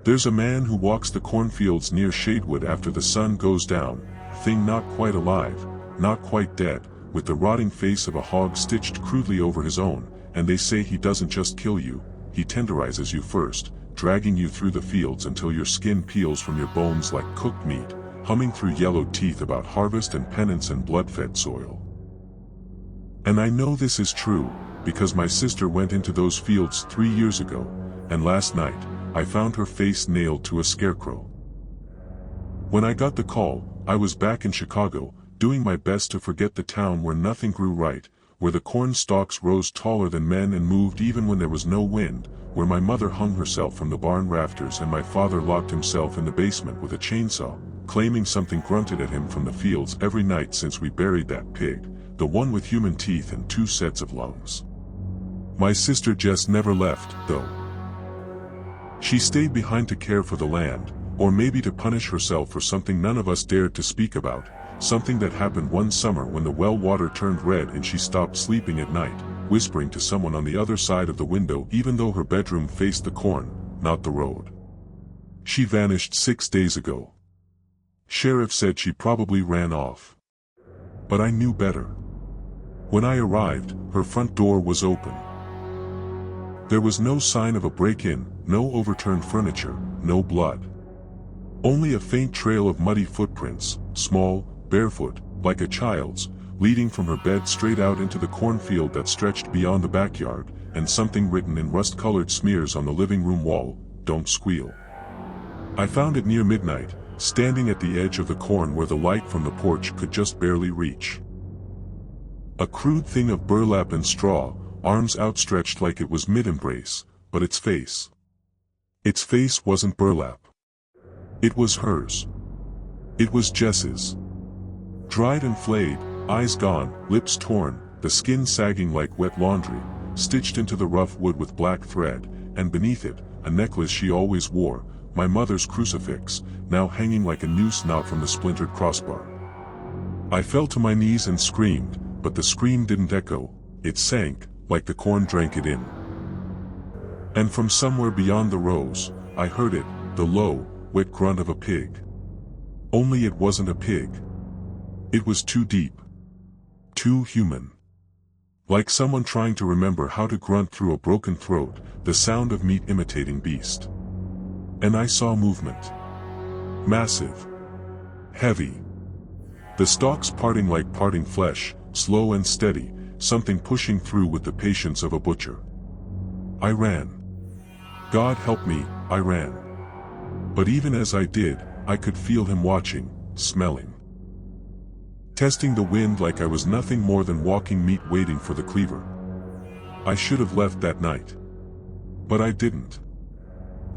There's a man who walks the cornfields near Shadewood after the sun goes down, thing not quite alive, not quite dead, with the rotting face of a hog stitched crudely over his own, and they say he doesn't just kill you, he tenderizes you first, dragging you through the fields until your skin peels from your bones like cooked meat, humming through yellowed teeth about harvest and penance and blood-fed soil. And I know this is true, because my sister went into those fields 3 years ago, and last night, I found her face nailed to a scarecrow. When I got the call, I was back in Chicago, doing my best to forget the town where nothing grew right, where the corn stalks rose taller than men and moved even when there was no wind, where my mother hung herself from the barn rafters and my father locked himself in the basement with a chainsaw, claiming something grunted at him from the fields every night since we buried that pig, the one with human teeth and 2 sets of lungs. My sister Jess never left, though. She stayed behind to care for the land, or maybe to punish herself for something none of us dared to speak about, something that happened one summer when the well water turned red and she stopped sleeping at night, whispering to someone on the other side of the window even though her bedroom faced the corn, not the road. She vanished 6 days ago. Sheriff said she probably ran off. But I knew better. When I arrived, her front door was open. There was no sign of a break-in, no overturned furniture, no blood. Only a faint trail of muddy footprints, small, barefoot, like a child's, leading from her bed straight out into the cornfield that stretched beyond the backyard, and something written in rust-colored smears on the living room wall, "Don't squeal." I found it near midnight, standing at the edge of the corn where the light from the porch could just barely reach. A crude thing of burlap and straw, arms outstretched like it was mid-embrace, but its face. Its face wasn't burlap. It was hers. It was Jess's. Dried and flayed, eyes gone, lips torn, the skin sagging like wet laundry, stitched into the rough wood with black thread, and beneath it, a necklace she always wore, my mother's crucifix, now hanging like a noose knot from the splintered crossbar. I fell to my knees and screamed, but the scream didn't echo, it sank, like the corn drank it in. And from somewhere beyond the rows, I heard it, the low, wet grunt of a pig. Only it wasn't a pig. It was too deep. Too human. Like someone trying to remember how to grunt through a broken throat, the sound of meat imitating beast. And I saw movement. Massive. Heavy. The stalks parting like parting flesh, slow and steady, something pushing through with the patience of a butcher. I ran. God help me, I ran. But even as I did, I could feel him watching, smelling. Testing the wind like I was nothing more than walking meat waiting for the cleaver. I should have left that night. But I didn't.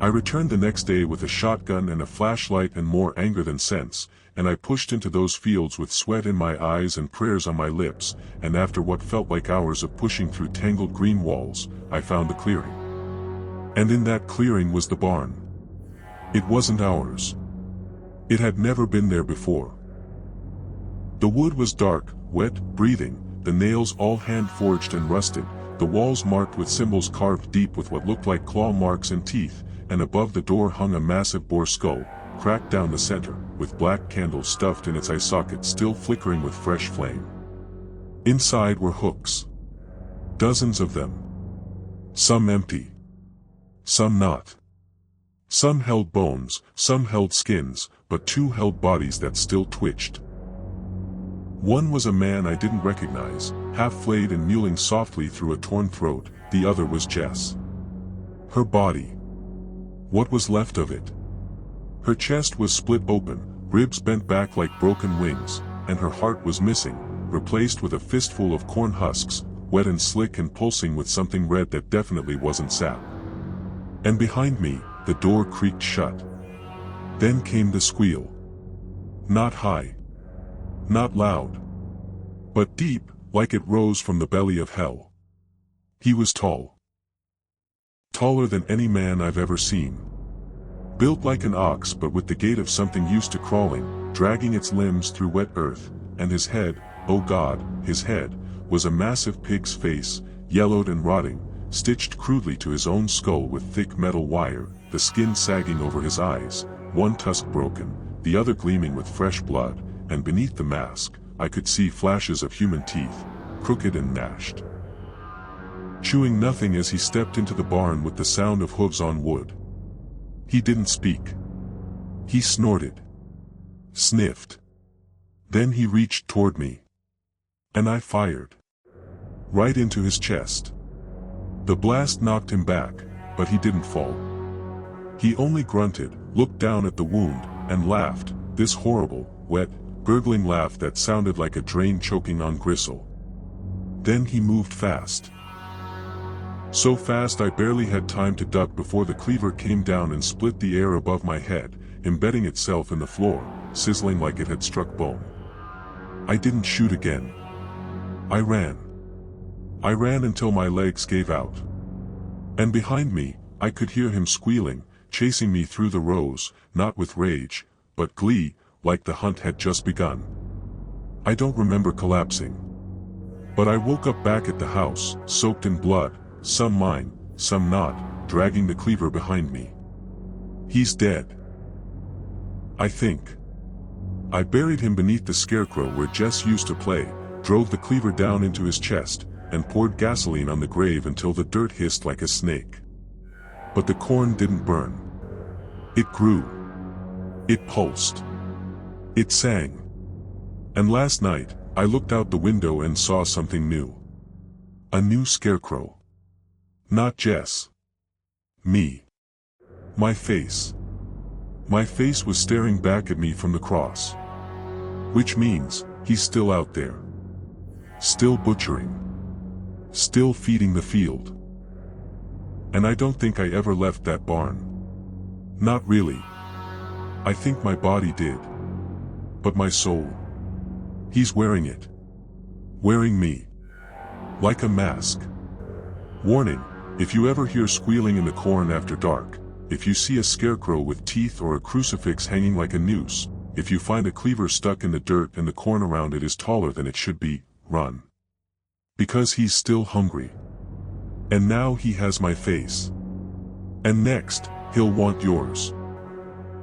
I returned the next day with a shotgun and a flashlight and more anger than sense, and I pushed into those fields with sweat in my eyes and prayers on my lips, and after what felt like hours of pushing through tangled green walls, I found the clearing. And in that clearing was the barn. It wasn't ours. It had never been there before. The wood was dark, wet, breathing, the nails all hand-forged and rusted, the walls marked with symbols carved deep with what looked like claw marks and teeth, and above the door hung a massive boar skull, cracked down the center, with black candles stuffed in its eye socket still flickering with fresh flame. Inside were hooks. Dozens of them. Some empty. Some not. Some held bones, some held skins, but 2 held bodies that still twitched. One was a man I didn't recognize, half-flayed and mewling softly through a torn throat, the other was Jess. Her body. What was left of it? Her chest was split open, ribs bent back like broken wings, and her heart was missing, replaced with a fistful of corn husks, wet and slick and pulsing with something red that definitely wasn't sap. And behind me, the door creaked shut. Then came the squeal. Not high. Not loud. But deep, like it rose from the belly of hell. He was tall. Taller than any man I've ever seen. Built like an ox but with the gait of something used to crawling, dragging its limbs through wet earth, and his head, oh God, his head, was a massive pig's face, yellowed and rotting, stitched crudely to his own skull with thick metal wire, the skin sagging over his eyes, one tusk broken, the other gleaming with fresh blood, and beneath the mask, I could see flashes of human teeth, crooked and gnashed. Chewing nothing as he stepped into the barn with the sound of hooves on wood. He didn't speak. He snorted. Sniffed. Then he reached toward me. And I fired. Right into his chest. The blast knocked him back, but he didn't fall. He only grunted, looked down at the wound, and laughed, this horrible, wet, gurgling laugh that sounded like a drain choking on gristle. Then he moved fast. So fast I barely had time to duck before the cleaver came down and split the air above my head, embedding itself in the floor, sizzling like it had struck bone. I didn't shoot again. I ran. I ran until my legs gave out. And behind me, I could hear him squealing, chasing me through the rows, not with rage, but glee, like the hunt had just begun. I don't remember collapsing. But I woke up back at the house, soaked in blood, some mine, some not, dragging the cleaver behind me. He's dead. I think. I buried him beneath the scarecrow where Jess used to play, drove the cleaver down into his chest, and poured gasoline on the grave until the dirt hissed like a snake. But the corn didn't burn. It grew. It pulsed. It sang. And last night, I looked out the window and saw something new. A new scarecrow. Not Jess. Me. My face. My face was staring back at me from the cross. Which means, he's still out there. Still butchering. Still feeding the field. And I don't think I ever left that barn. Not really. I think my body did. But my soul. He's wearing it. Wearing me. Like a mask. Warning, if you ever hear squealing in the corn after dark, if you see a scarecrow with teeth or a crucifix hanging like a noose, if you find a cleaver stuck in the dirt and the corn around it is taller than it should be, run. Because he's still hungry. And now he has my face. And next, he'll want yours.